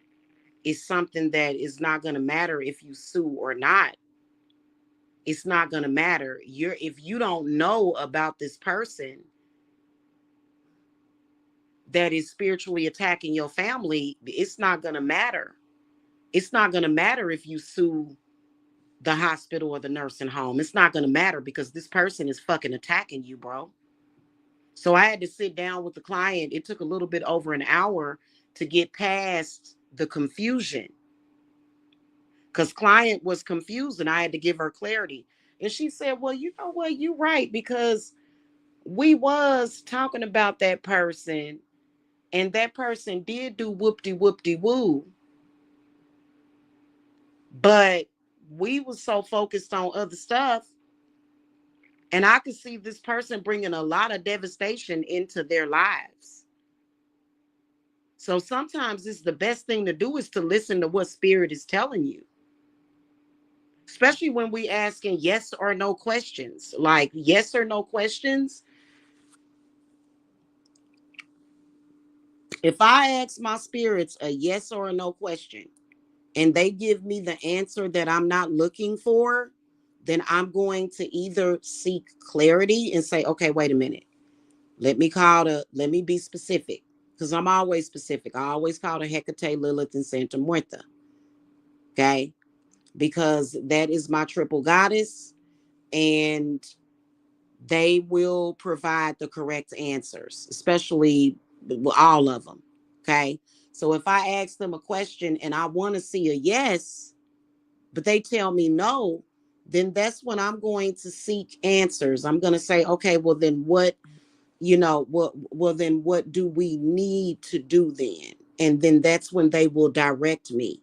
is something that is not going to matter if you sue or not. It's not going to matter. If you don't know about this person that is spiritually attacking your family, it's not going to matter. It's not going to matter if you sue the hospital or the nursing home. It's not going to matter because this person is fucking attacking you, bro. So I had to sit down with the client. It took a little bit over an hour to get past the confusion, because client was confused and I had to give her clarity. And she said, well, you know what? You're right, because we was talking about that person, and that person did do whoop-de-whoop-de-woo. But we was so focused on other stuff, and I could see this person bringing a lot of devastation into their lives. So sometimes it's the best thing to do is to listen to what spirit is telling you, especially when we asking yes or no questions. Like yes or no questions. If I ask my spirits a yes or a no question and they give me the answer that I'm not looking for, then I'm going to either seek clarity and say, okay, wait a minute. Let me be specific. Because I'm always specific. I always call the Hecate, Lilith, and Santa Muerta. Okay. Because that is my triple goddess. And they will provide the correct answers, especially all of them. Okay. So if I ask them a question and I want to see a yes, but they tell me no, then that's when I'm going to seek answers. I'm going to say, okay, well, then what, well, then what do we need to do then? And then that's when they will direct me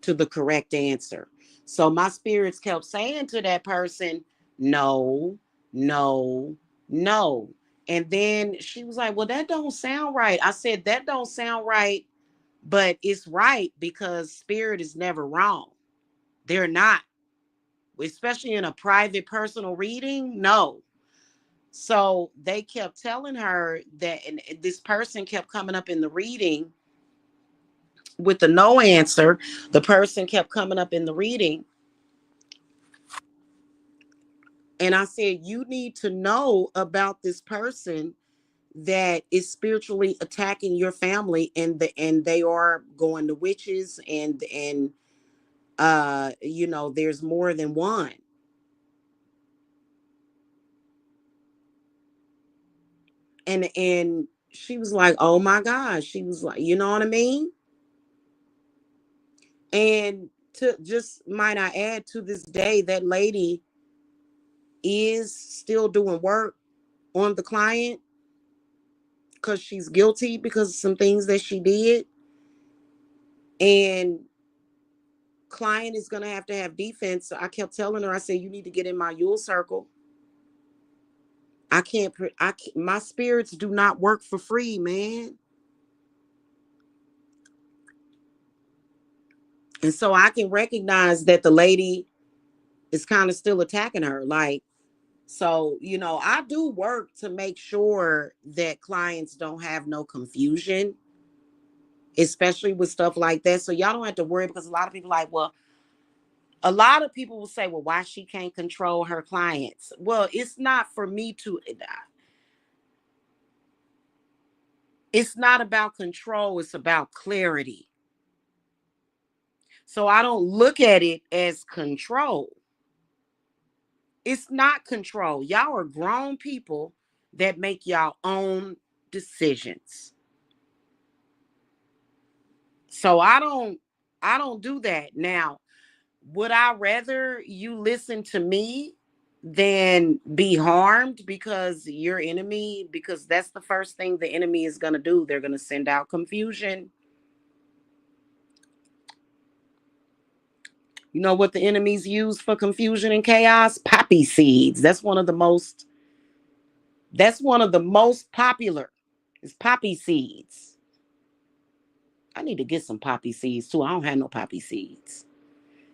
to the correct answer. So my spirits kept saying to that person, no, no, no. And then she was like, well, that don't sound right. I said, that don't sound right, but it's right because spirit is never wrong. They're not, especially in a private personal reading. No. So they kept telling her that, and this person kept coming up in the reading with the no answer. The person kept coming up in the reading. And I said, you need to know about this person that is spiritually attacking your family, and they are going to witches, and there's more than one. And she was like, oh my gosh. She was like, you know what I mean? And to just might I add, to this day, that lady is still doing work on the client because she's guilty because of some things that she did. And client is going to have defense. So I kept telling her, I said, you need to get in my Yule circle. My spirits do not work for free, man. And so I can recognize that the lady is kind of still attacking her. Like, so, I do work to make sure that clients don't have no confusion, especially with stuff like that. So y'all don't have to worry, because a lot of people like, well, a lot of people will say, well, why she can't control her clients? Well, it's not for me to, it's not about control, it's about clarity. So I don't look at it as control. It's not control. Y'all are grown people that make y'all own decisions. So I don't do that. Now, would I rather you listen to me than be harmed because your enemy, because that's the first thing the enemy is going to do. They're going to send out confusion. You know what the enemies use for confusion and chaos? Poppy seeds. That's one of the most popular. Is poppy seeds. I need to get some poppy seeds too. I don't have no poppy seeds.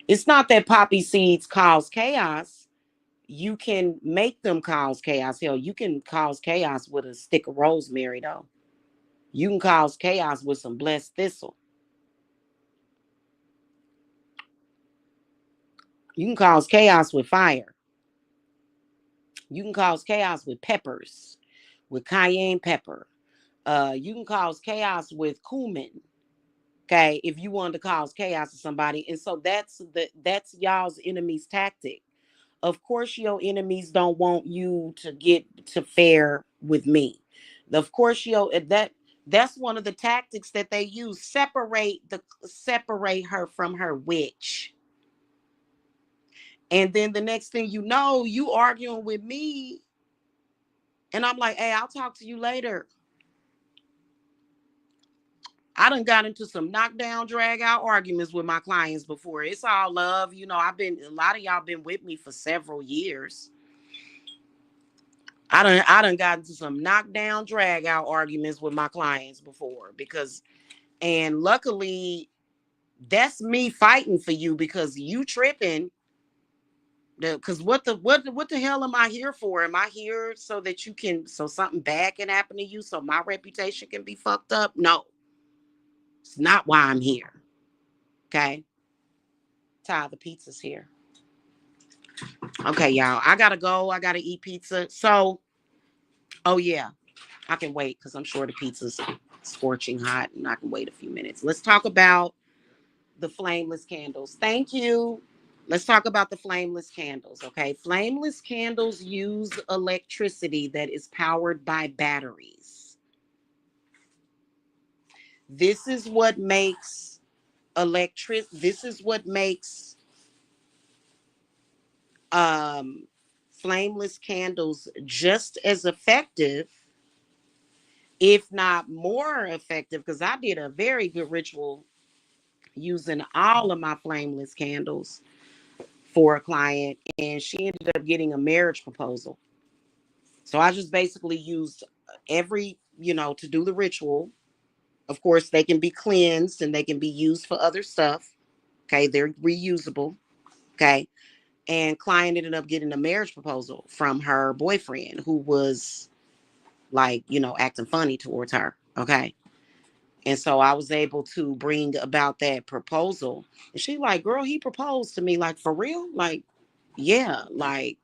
It's not that poppy seeds cause chaos. You can make them cause chaos. Hell, you can cause chaos with a stick of rosemary, though. You can cause chaos with some blessed thistle. You can cause chaos with fire. You can cause chaos with peppers, with cayenne pepper. You can cause chaos with cumin. Okay, if you wanted to cause chaos to somebody, and so that's y'all's enemy's tactic. Of course, your enemies don't want you to get to fare with me. Of course, that's one of the tactics that they use. Separate her from her witch. And then the next thing you know, you arguing with me. And I'm like, hey, I'll talk to you later. I done got into some knockdown, drag out arguments with my clients before. It's all love. You know, a lot of y'all been with me for several years. I done got into some knockdown, drag out arguments with my clients before and luckily that's me fighting for you because you tripping. Because what the hell am I here for? Am I here so that so something bad can happen to you, so my reputation can be fucked up? No, it's not why I'm here. Okay, Ty, the pizza's here. Okay, y'all, I gotta go. I gotta eat pizza. So, oh yeah, I can wait because I'm sure the pizza's scorching hot, and I can wait a few minutes. Let's talk about the flameless candles. Thank you. Let's talk about the flameless candles, okay? Flameless candles use electricity that is powered by batteries. This is what makes flameless candles just as effective, if not more effective, because I did a very good ritual using all of my flameless candles for a client, and she ended up getting a marriage proposal. So I just basically used to do the ritual. Of course, they can be cleansed and they can be used for other stuff. Okay, they're reusable. Okay. And client ended up getting a marriage proposal from her boyfriend who was like, acting funny towards her. Okay. And so I was able to bring about that proposal. And she like, girl, he proposed to me, like, for real? Like, yeah, like,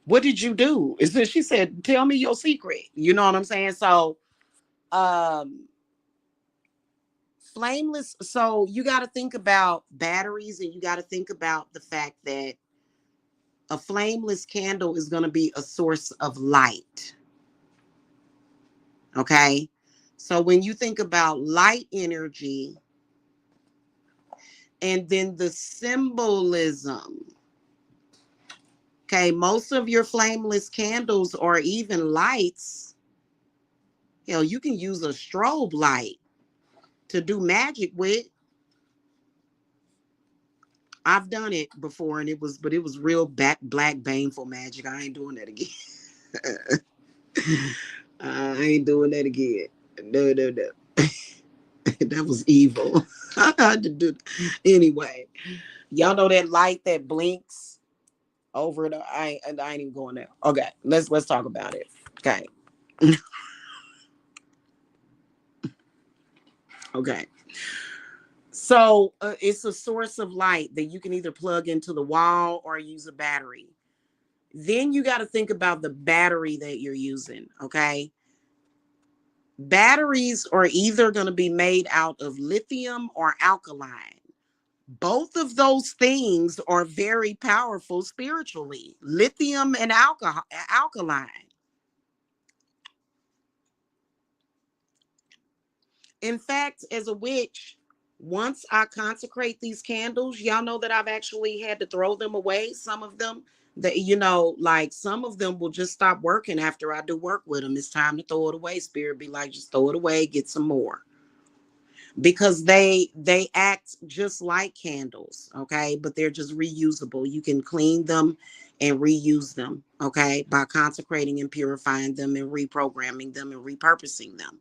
what did you do? She said, tell me your secret. You know what I'm saying? So um flameless, so you got to think about batteries, and you got to think about the fact that a flameless candle is going to be a source of light. Okay, so when you think about light energy and then the symbolism, okay, most of your flameless candles or even lights, hell, you can use a strobe light to do magic with. I've done it before, and it was real black baneful magic. I ain't doing that again. I ain't doing that again. No, no, no. That was evil. I had to do anyway. Y'all know that light that blinks over the. I ain't even going there. Okay, let's talk about it. Okay. Okay. So it's a source of light that you can either plug into the wall or use a battery. Then you got to think about the battery that you're using. Okay. Batteries are either going to be made out of lithium or alkaline. Both of those things are very powerful spiritually. Lithium and alkaline. In fact, as a witch, once I consecrate these candles, y'all know that I've actually had to throw them away. Some of them, like some of them will just stop working after I do work with them. It's time to throw it away. Spirit be like, just throw it away, get some more. Because they act just like candles, okay, but they're just reusable. You can clean them and reuse them, okay, by consecrating and purifying them and reprogramming them and repurposing them.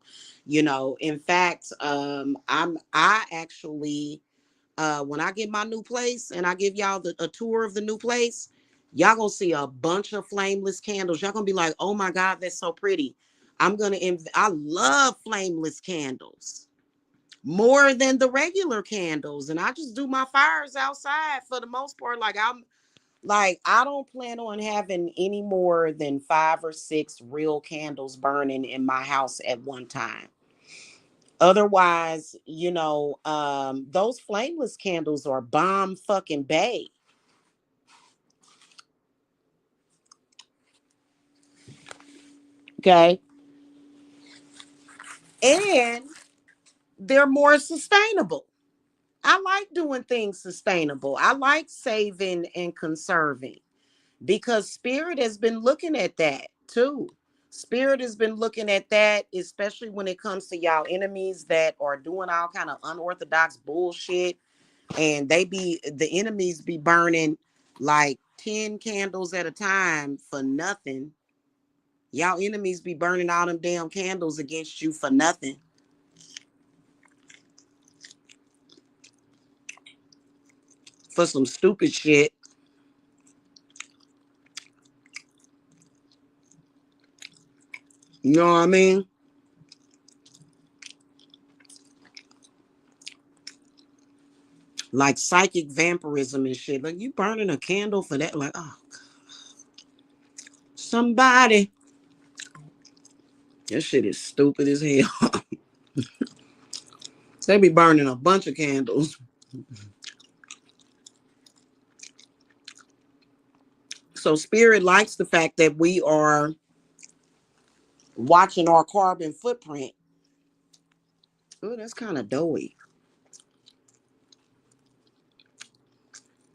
In fact, I actually when I get my new place and I give y'all a tour of the new place, y'all gonna see a bunch of flameless candles. Y'all gonna be like, oh my god, that's so pretty. I love flameless candles more than the regular candles, and I just do my fires outside for the most part. I don't plan on having any more than 5 or 6 real candles burning in my house at one time. Otherwise, those flameless candles are bomb fucking bay. Okay, and they're more sustainable. I like doing things sustainable. I like saving and conserving, because spirit has been looking at that too. Spirit has been looking at that, especially when it comes to y'all enemies that are doing all kind of unorthodox bullshit, and the enemies be burning like 10 candles at a time for nothing. Y'all enemies be burning all them damn candles against you for nothing. For some stupid shit. You know what I mean? Like psychic vampirism and shit. Like, you burning a candle for that? Like, oh, somebody. That shit is stupid as hell. They be burning a bunch of candles. So spirit likes the fact that we are watching our carbon footprint. Oh, that's kind of doughy.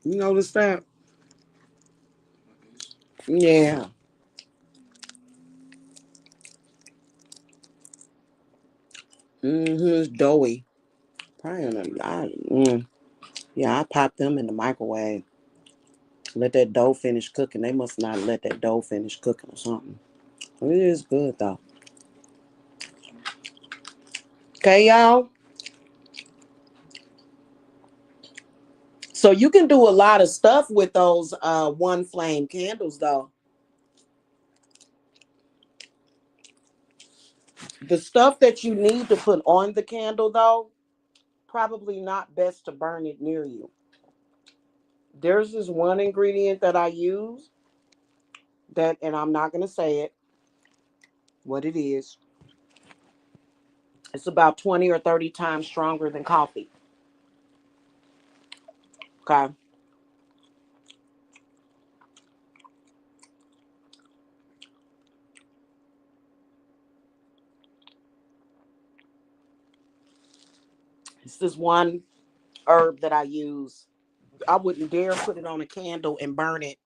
You notice that? Yeah. It's doughy. Probably yeah, I pop them in the microwave. Let that dough finish cooking. They must not let that dough finish cooking or something. It is good though. Okay, y'all. So you can do a lot of stuff with those one flame candles though. The stuff that you need to put on the candle though, probably not best to burn it near you. There's this one ingredient that I use that, and I'm not going to say it, what it is. It's about 20 or 30 times stronger than coffee. Okay. It's this one herb that I use. I wouldn't dare put it on a candle and burn it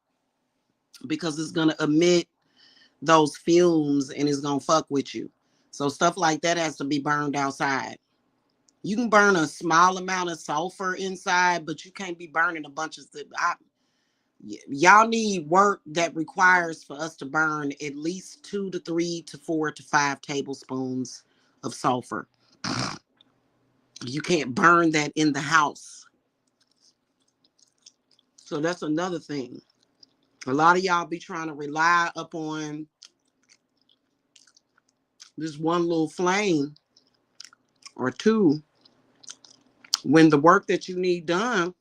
because it's going to emit those fumes and it's going to fuck with you. So stuff like that has to be burned outside. You can burn a small amount of sulfur inside, but you can't be burning a bunch of stuff. Y'all need work that requires for us to burn at least 2 to 3 to 4 to 5 tablespoons of sulfur. You can't burn that in the house. So that's another thing. A lot of y'all be trying to rely upon this one little flame or two when the work that you need done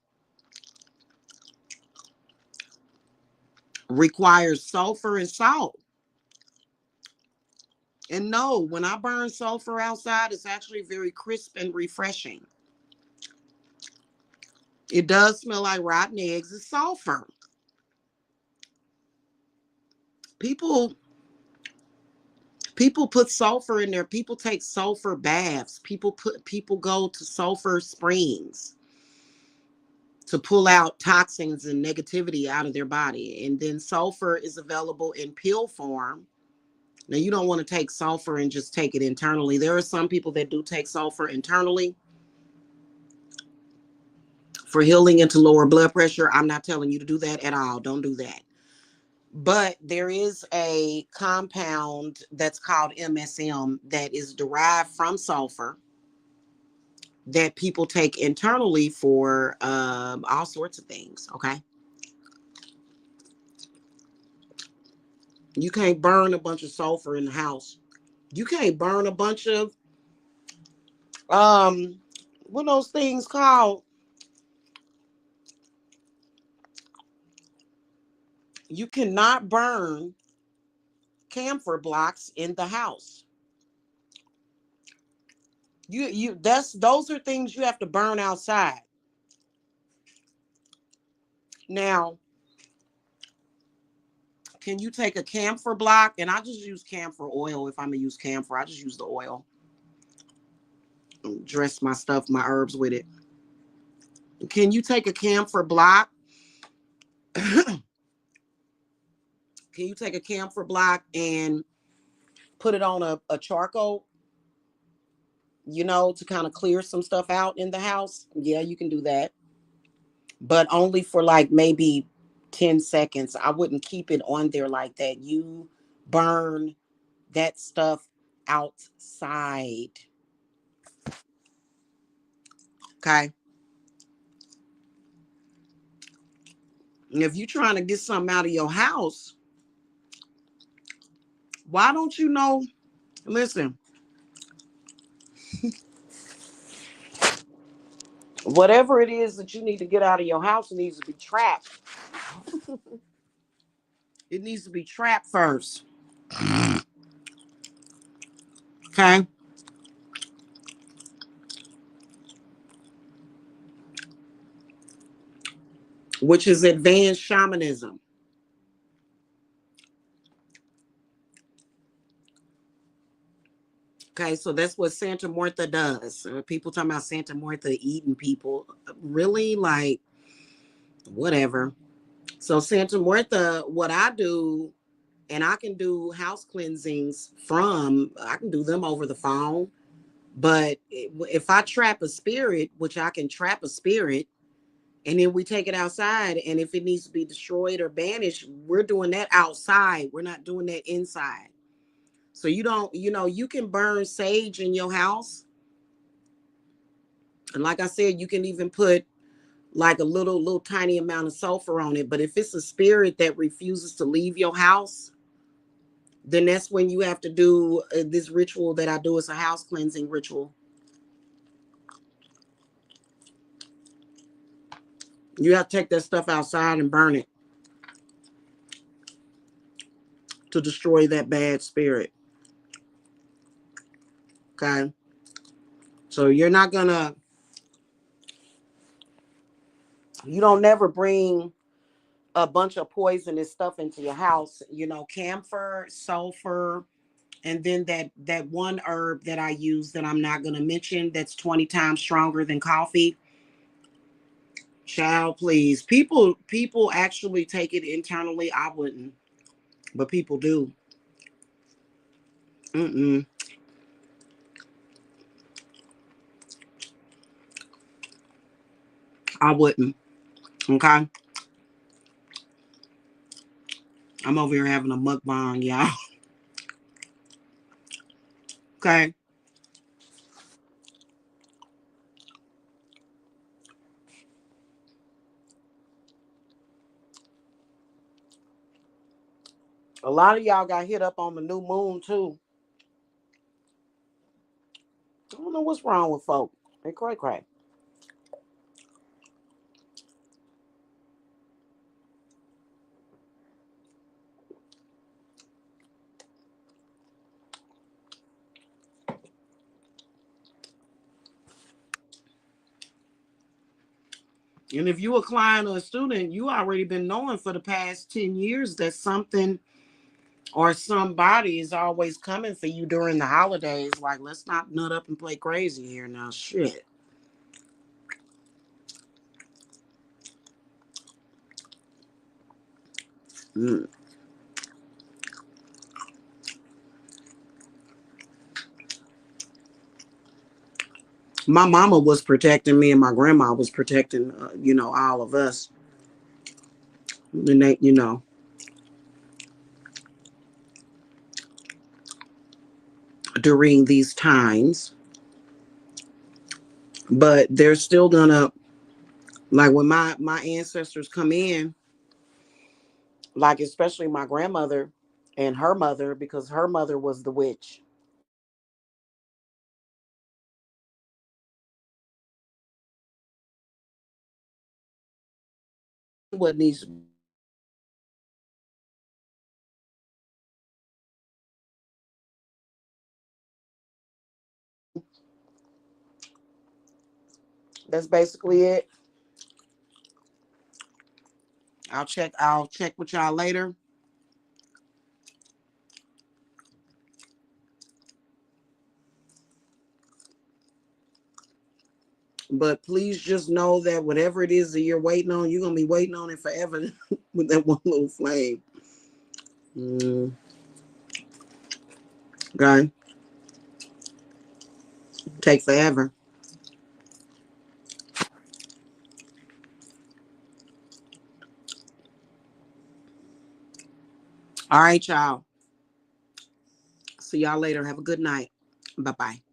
requires sulfur and salt. And no, when I burn sulfur outside, it's actually very crisp and refreshing. It does smell like rotten eggs. It's sulfur. People people put sulfur in there. People take sulfur baths. People go to sulfur springs to pull out toxins and negativity out of their body. And then sulfur is available in pill form. Now you don't want to take sulfur and just take it internally. There are some people that do take sulfur internally for healing and to lower blood pressure. I'm not telling you to do that at all. Don't do that. But there is a compound that's called MSM that is derived from sulfur that people take internally for all sorts of things. Okay. You can't burn a bunch of sulfur in the house. You can't burn a bunch of what are those things called? You cannot burn camphor blocks in the house. Those are things you have to burn outside. Now, can you take a camphor block? And I just use camphor oil if I'm gonna use camphor. I just use the oil. Dress my stuff, my herbs with it. Can you take a camphor block? Can you take a camphor block and put it on a charcoal, to kind of clear some stuff out in the house. Yeah, you can do that. But only for like maybe 10 seconds. I wouldn't keep it on there like that. You burn that stuff outside. Okay. And if you're trying to get something out of your house, why don't you know? Listen, whatever it is that you need to get out of your house needs to be trapped. It needs to be trapped first. Okay. Which is advanced shamanism. Okay, so that's what Santa Martha does. People talking about Santa Martha eating people. Really? Like, whatever. So, Santa Martha, what I do, and I can do house cleansings I can do them over the phone. But if I trap a spirit, which I can trap a spirit, and then we take it outside, and if it needs to be destroyed or banished, we're doing that outside. We're not doing that inside. So you don't, you can burn sage in your house. And like I said, you can even put like a little tiny amount of sulfur on it. But if it's a spirit that refuses to leave your house, then that's when you have to do this ritual that I do. It's a house cleansing ritual. You have to take that stuff outside and burn it to destroy that bad spirit. Okay. So you don't never bring a bunch of poisonous stuff into your house. Camphor, sulfur, and then that one herb that I use that I'm not gonna mention that's 20 times stronger than coffee. Child, please. People actually take it internally. I wouldn't, but people do. Mm-mm. I wouldn't. Okay. I'm over here having a mukbang, y'all. Okay. A lot of y'all got hit up on the new moon too. I don't know what's wrong with folk. They cray. And if you a client or a student, you already been knowing for the past 10 years that something or somebody is always coming for you during the holidays. Like, let's not nut up and play crazy here now. Shit. Mm. My mama was protecting me and my grandma was protecting, all of us. And they, during these times. But they're still gonna, like when my ancestors come in, like especially my grandmother and her mother, because her mother was the witch. What needs That's basically it. I'll check with y'all later. But please just know that whatever it is that you're waiting on, you're gonna be waiting on it forever with that one little flame. Mm. Okay. Take forever. All right, y'all. See y'all later. Have a good night. Bye bye.